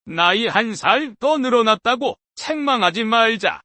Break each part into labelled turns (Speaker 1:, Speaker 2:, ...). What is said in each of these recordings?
Speaker 1: 나이 1살 더 늘어났다고 책망하지 말자.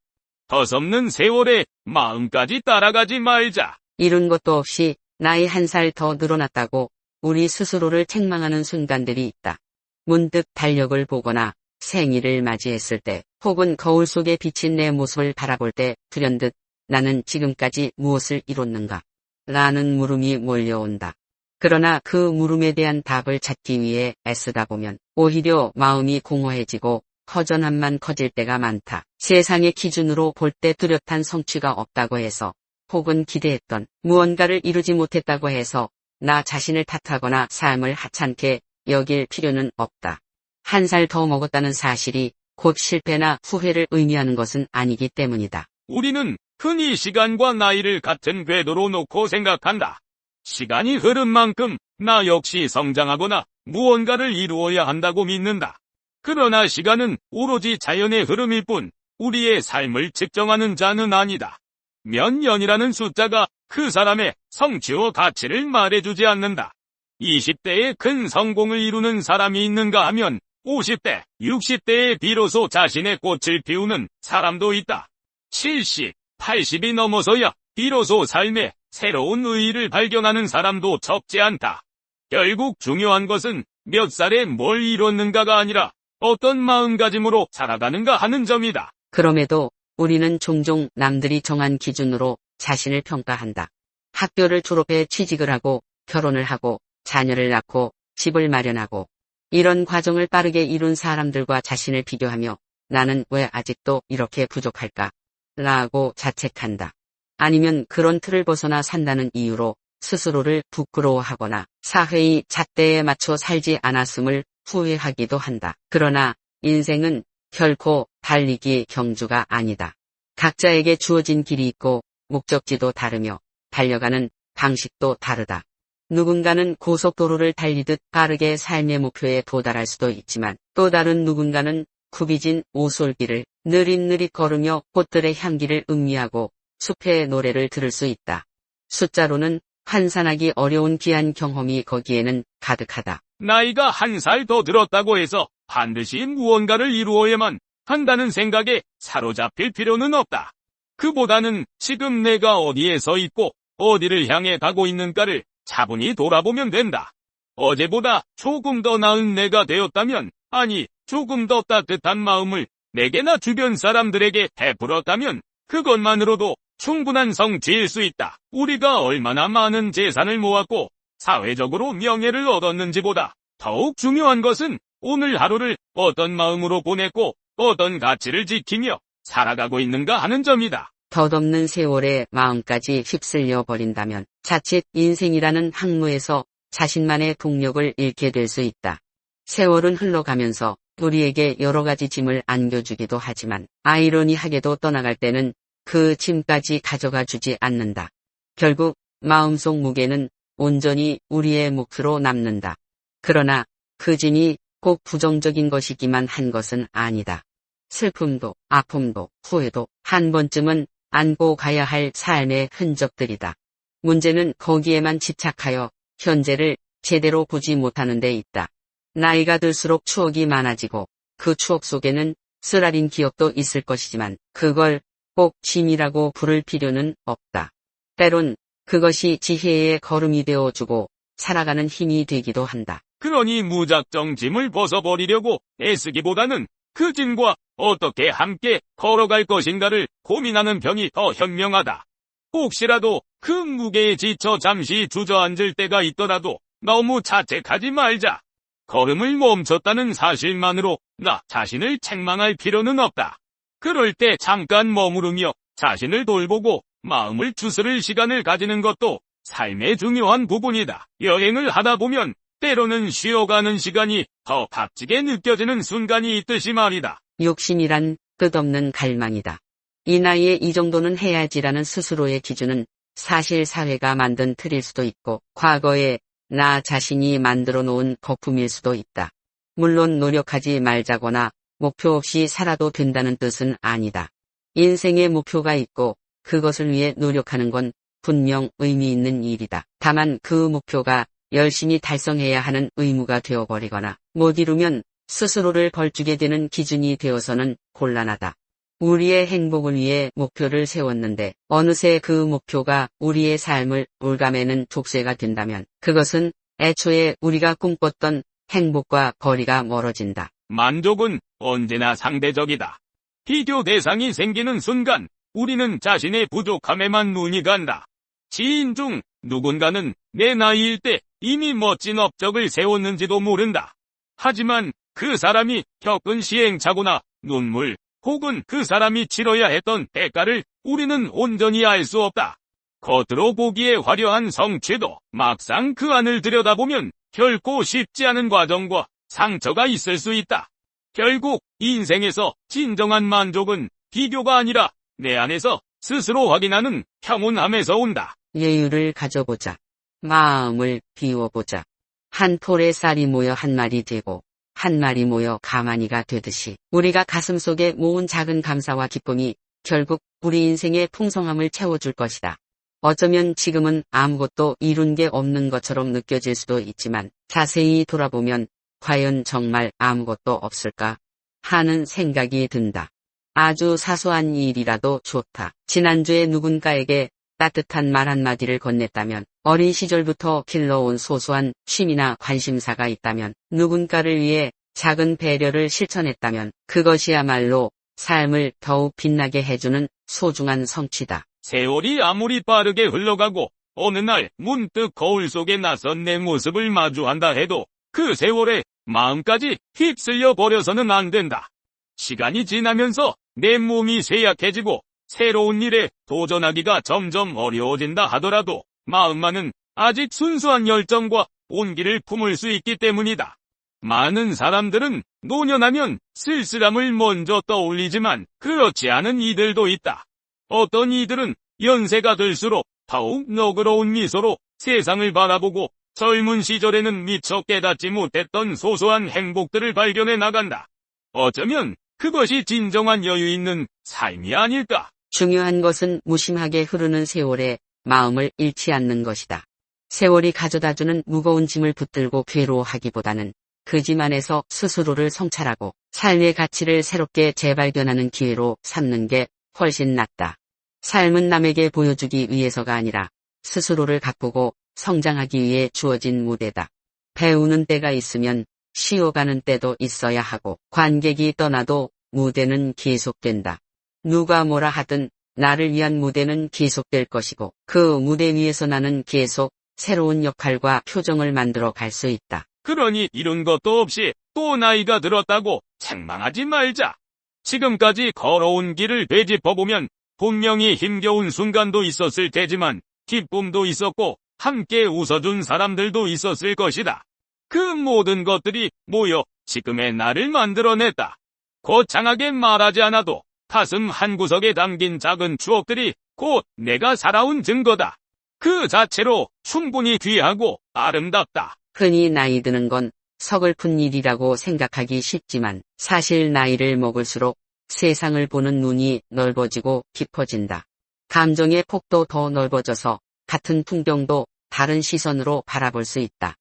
Speaker 1: 덧없는 세월에 마음까지 따라가지 말자.
Speaker 2: 이룬 것도 없이 나이 1살 더 늘어났다고 우리 스스로를 책망하는 순간들이 있다. 문득 달력을 보거나 생일을 맞이했을 때, 혹은 거울 속에 비친 내 모습을 바라볼 때 불현듯 나는 지금까지 무엇을 이뤘는가? 라는 물음이 몰려온다. 그러나 그 물음에 대한 답을 찾기 위해 애쓰다 보면 오히려 마음이 공허해지고 허전함만 커질 때가 많다. 세상의 기준으로 볼 때 뚜렷한 성취가 없다고 해서, 혹은 기대했던 무언가를 이루지 못했다고 해서 나 자신을 탓하거나 삶을 하찮게 여길 필요는 없다. 1살 더 먹었다는 사실이 곧 실패나 후회를 의미하는 것은 아니기 때문이다.
Speaker 1: 우리는 흔히 시간과 나이를 같은 궤도로 놓고 생각한다. 시간이 흐른 만큼 나 역시 성장하거나 무언가를 이루어야 한다고 믿는다. 그러나 시간은 오로지 자연의 흐름일 뿐 우리의 삶을 측정하는 자는 아니다. 몇 년이라는 숫자가 그 사람의 성취와 가치를 말해주지 않는다. 20대에 큰 성공을 이루는 사람이 있는가 하면 50대, 60대에 비로소 자신의 꽃을 피우는 사람도 있다. 70, 80이 넘어서야 비로소 삶에 새로운 의의를 발견하는 사람도 적지 않다. 결국 중요한 것은 몇 살에 뭘 이뤘는가가 아니라 어떤 마음가짐으로 살아가는가 하는 점이다.
Speaker 2: 그럼에도 우리는 종종 남들이 정한 기준으로 자신을 평가한다. 학교를 졸업해 취직을 하고 결혼을 하고 자녀를 낳고 집을 마련하고 이런 과정을 빠르게 이룬 사람들과 자신을 비교하며 나는 왜 아직도 이렇게 부족할까? 라고 자책한다. 아니면 그런 틀을 벗어나 산다는 이유로 스스로를 부끄러워하거나 사회의 잣대에 맞춰 살지 않았음을 후회하기도 한다. 그러나 인생은 결코 달리기의 경주가 아니다. 각자에게 주어진 길이 있고 목적지도 다르며 달려가는 방식도 다르다. 누군가는 고속도로를 달리듯 빠르게 삶의 목표에 도달할 수도 있지만 또 다른 누군가는 굽이진 오솔길을 느릿느릿 걸으며 꽃들의 향기를 음미하고 숲의 노래를 들을 수 있다. 숫자로는 환산하기 어려운 귀한 경험이 거기에는 가득하다.
Speaker 1: 나이가 1살 더 들었다고 해서 반드시 무언가를 이루어야만 한다는 생각에 사로잡힐 필요는 없다. 그보다는 지금 내가 어디에 서 있고 어디를 향해 가고 있는가를 차분히 돌아보면 된다. 어제보다 조금 더 나은 내가 되었다면, 아니 조금 더 따뜻한 마음을 내게나 주변 사람들에게 베풀었다면 그것만으로도 충분한 성취일 수 있다. 우리가 얼마나 많은 재산을 모았고 사회적으로 명예를 얻었는지보다 더욱 중요한 것은 오늘 하루를 어떤 마음으로 보냈고 어떤 가치를 지키며 살아가고 있는가 하는 점이다.
Speaker 2: 덧없는 세월에 마음까지 휩쓸려 버린다면 자칫 인생이라는 항로에서 자신만의 동력을 잃게 될 수 있다. 세월은 흘러가면서 우리에게 여러 가지 짐을 안겨주기도 하지만 아이러니하게도 떠나갈 때는 그 짐까지 가져가 주지 않는다. 결국 마음속 무게는 온전히 우리의 몫으로 남는다. 그러나 그 짐이 꼭 부정적인 것이기만 한 것은 아니다. 슬픔도 아픔도 후회도 한 번쯤은 안고 가야 할 삶의 흔적들이다. 문제는 거기에만 집착하여 현재를 제대로 보지 못하는 데 있다. 나이가 들수록 추억이 많아지고 그 추억 속에는 쓰라린 기억도 있을 것이지만 그걸 꼭 짐이라고 부를 필요는 없다. 때론 그것이 지혜의 걸음이 되어주고 살아가는 힘이 되기도 한다.
Speaker 1: 그러니 무작정 짐을 벗어버리려고 애쓰기보다는 그 짐과 어떻게 함께 걸어갈 것인가를 고민하는 편이 더 현명하다. 혹시라도 그 무게에 지쳐 잠시 주저앉을 때가 있더라도 너무 자책하지 말자. 걸음을 멈췄다는 사실만으로 나 자신을 책망할 필요는 없다. 그럴 때 잠깐 머무르며 자신을 돌보고 마음을 추스를 시간을 가지는 것도 삶의 중요한 부분이다. 여행을 하다 보면 때로는 쉬어가는 시간이 더 값지게 느껴지는 순간이 있듯이 말이다.
Speaker 2: 욕심이란 끝없는 갈망이다. 이 나이에 이 정도는 해야지라는 스스로의 기준은 사실 사회가 만든 틀일 수도 있고 과거에 나 자신이 만들어 놓은 거품일 수도 있다. 물론 노력하지 말자거나 목표 없이 살아도 된다는 뜻은 아니다. 인생의 목표가 있고 그것을 위해 노력하는 건 분명 의미 있는 일이다. 다만 그 목표가 열심히 달성해야 하는 의무가 되어버리거나 못 이루면 스스로를 벌주게 되는 기준이 되어서는 곤란하다. 우리의 행복을 위해 목표를 세웠는데 어느새 그 목표가 우리의 삶을 올가매는 족쇄가 된다면 그것은 애초에 우리가 꿈꿨던 행복과 거리가 멀어진다.
Speaker 1: 만족은 언제나 상대적이다. 비교 대상이 생기는 순간 우리는 자신의 부족함에만 눈이 간다. 지인 중 누군가는 내 나이일 때 이미 멋진 업적을 세웠는지도 모른다. 하지만 그 사람이 겪은 시행착오나 눈물, 혹은 그 사람이 치러야 했던 대가를 우리는 온전히 알 수 없다. 겉으로 보기에 화려한 성취도 막상 그 안을 들여다보면 결코 쉽지 않은 과정과 상처가 있을 수 있다. 결국 인생에서 진정한 만족은 비교가 아니라 내 안에서 스스로 확인하는 평온함에서 온다.
Speaker 2: 여유를 가져보자. 마음을 비워보자. 한 톨의 쌀이 모여 한 마리 되고 한 마리 모여 가마니가 되듯이 우리가 가슴속에 모은 작은 감사와 기쁨이 결국 우리 인생의 풍성함을 채워줄 것이다. 어쩌면 지금은 아무것도 이룬 게 없는 것처럼 느껴질 수도 있지만 자세히 돌아보면 과연 정말 아무것도 없을까 하는 생각이 든다. 아주 사소한 일이라도 좋다. 지난주에 누군가에게 따뜻한 말 한마디를 건넸다면, 어린 시절부터 길러온 소소한 취미나 관심사가 있다면, 누군가를 위해 작은 배려를 실천했다면 그것이야말로 삶을 더욱 빛나게 해주는 소중한 성취다.
Speaker 1: 세월이 아무리 빠르게 흘러가고 어느 날 문득 거울 속에 낯선 내 모습을 마주한다 해도 그 세월에 마음까지 휩쓸려 버려서는 안 된다. 시간이 지나면서 내 몸이 쇠약해지고 새로운 일에 도전하기가 점점 어려워진다 하더라도 마음만은 아직 순수한 열정과 온기를 품을 수 있기 때문이다. 많은 사람들은 노년하면 쓸쓸함을 먼저 떠올리지만 그렇지 않은 이들도 있다. 어떤 이들은 연세가 들수록 더욱 너그러운 미소로 세상을 바라보고 젊은 시절에는 미처 깨닫지 못했던 소소한 행복들을 발견해 나간다. 어쩌면 그것이 진정한 여유 있는 삶이 아닐까.
Speaker 2: 중요한 것은 무심하게 흐르는 세월에 마음을 잃지 않는 것이다. 세월이 가져다주는 무거운 짐을 붙들고 괴로워하기보다는 그 짐 안에서 스스로를 성찰하고 삶의 가치를 새롭게 재발견하는 기회로 삼는 게 훨씬 낫다. 삶은 남에게 보여주기 위해서가 아니라 스스로를 가꾸고 성장하기 위해 주어진 무대다. 배우는 때가 있으면 쉬어가는 때도 있어야 하고 관객이 떠나도 무대는 계속된다. 누가 뭐라 하든 나를 위한 무대는 계속될 것이고 그 무대 위에서 나는 계속 새로운 역할과 표정을 만들어 갈 수 있다.
Speaker 1: 그러니 이룬 것도 없이 또 나이가 들었다고 책망하지 말자. 지금까지 걸어온 길을 되짚어보면 분명히 힘겨운 순간도 있었을 테지만 기쁨도 있었고 함께 웃어준 사람들도 있었을 것이다. 그 모든 것들이 모여 지금의 나를 만들어냈다. 거창하게 말하지 않아도 가슴 한구석에 담긴 작은 추억들이 곧 내가 살아온 증거다. 그 자체로 충분히 귀하고 아름답다.
Speaker 2: 흔히 나이 드는 건 서글픈 일이라고 생각하기 쉽지만 사실 나이를 먹을수록 세상을 보는 눈이 넓어지고 깊어진다. 감정의 폭도 더 넓어져서 같은 풍경도 다른 시선으로 바라볼 수 있다.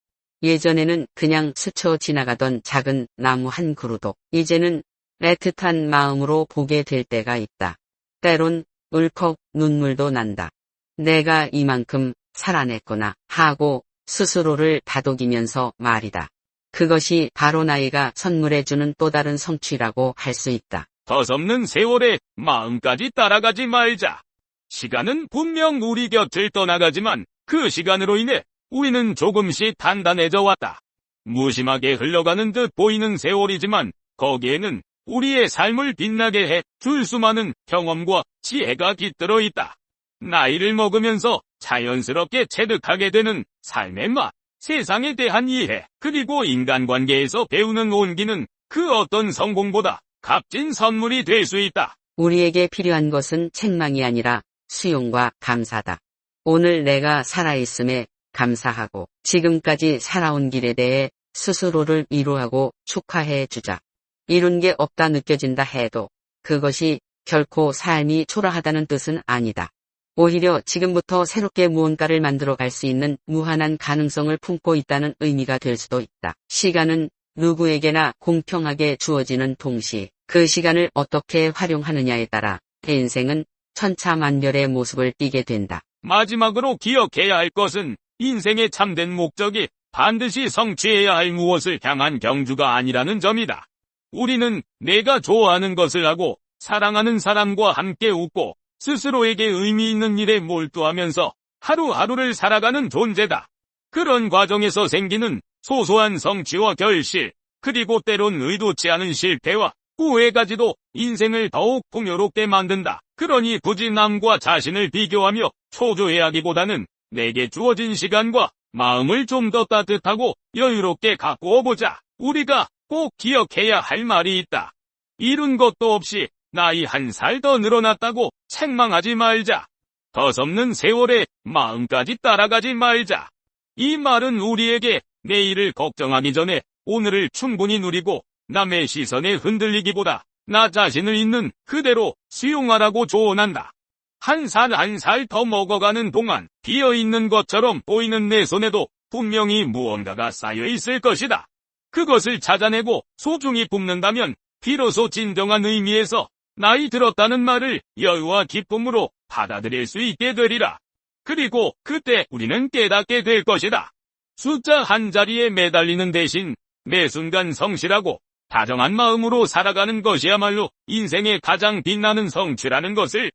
Speaker 2: 예전에는 그냥 스쳐 지나가던 작은 나무 한 그루도 이제는 애틋한 마음으로 보게 될 때가 있다. 때론 울컥 눈물도 난다. 내가 이만큼 살아냈구나 하고 스스로를 다독이면서 말이다. 그것이 바로 나이가 선물해주는 또 다른 성취라고 할 수 있다.
Speaker 1: 더섭는 세월에 마음까지 따라가지 말자. 시간은 분명 우리 곁을 떠나가지만 그 시간으로 인해 우리는 조금씩 단단해져 왔다. 무심하게 흘러가는 듯 보이는 세월이지만 거기에는 우리의 삶을 빛나게 해 줄 수많은 경험과 지혜가 깃들어 있다. 나이를 먹으면서 자연스럽게 체득하게 되는 삶의 맛, 세상에 대한 이해, 그리고 인간관계에서 배우는 온기는 그 어떤 성공보다 값진 선물이 될 수 있다.
Speaker 2: 우리에게 필요한 것은 책망이 아니라 수용과 감사다. 오늘 내가 살아있음에 감사하고 지금까지 살아온 길에 대해 스스로를 위로하고 축하해 주자. 이룬 게 없다 느껴진다 해도 그것이 결코 삶이 초라하다는 뜻은 아니다. 오히려 지금부터 새롭게 무언가를 만들어 갈 수 있는 무한한 가능성을 품고 있다는 의미가 될 수도 있다. 시간은 누구에게나 공평하게 주어지는 동시 그 시간을 어떻게 활용하느냐에 따라 인생은 천차만별의 모습을 띠게 된다.
Speaker 1: 마지막으로 기억해야 할 것은 인생의 참된 목적이 반드시 성취해야 할 무엇을 향한 경주가 아니라는 점이다. 우리는 내가 좋아하는 것을 하고 사랑하는 사람과 함께 웃고 스스로에게 의미 있는 일에 몰두하면서 하루하루를 살아가는 존재다. 그런 과정에서 생기는 소소한 성취와 결실, 그리고 때론 의도치 않은 실패와 후회까지도 인생을 더욱 풍요롭게 만든다. 그러니 굳이 남과 자신을 비교하며 초조해하기보다는 내게 주어진 시간과 마음을 좀 더 따뜻하고 여유롭게 가꾸어 보자. 우리가 꼭 기억해야 할 말이 있다. 이룬 것도 없이 나이 1살 더 늘어났다고 책망하지 말자. 덧없는 세월에 마음까지 따라가지 말자. 이 말은 우리에게 내일을 걱정하기 전에 오늘을 충분히 누리고 남의 시선에 흔들리기보다 나 자신을 있는 그대로 수용하라고 조언한다. 한 살 한 살 더 먹어가는 동안 비어있는 것처럼 보이는 내 손에도 분명히 무언가가 쌓여 있을 것이다. 그것을 찾아내고 소중히 품는다면 비로소 진정한 의미에서 나이 들었다는 말을 여유와 기쁨으로 받아들일 수 있게 되리라. 그리고 그때 우리는 깨닫게 될 것이다. 숫자 한 자리에 매달리는 대신 매 순간 성실하고 다정한 마음으로 살아가는 것이야말로 인생의 가장 빛나는 성취라는 것을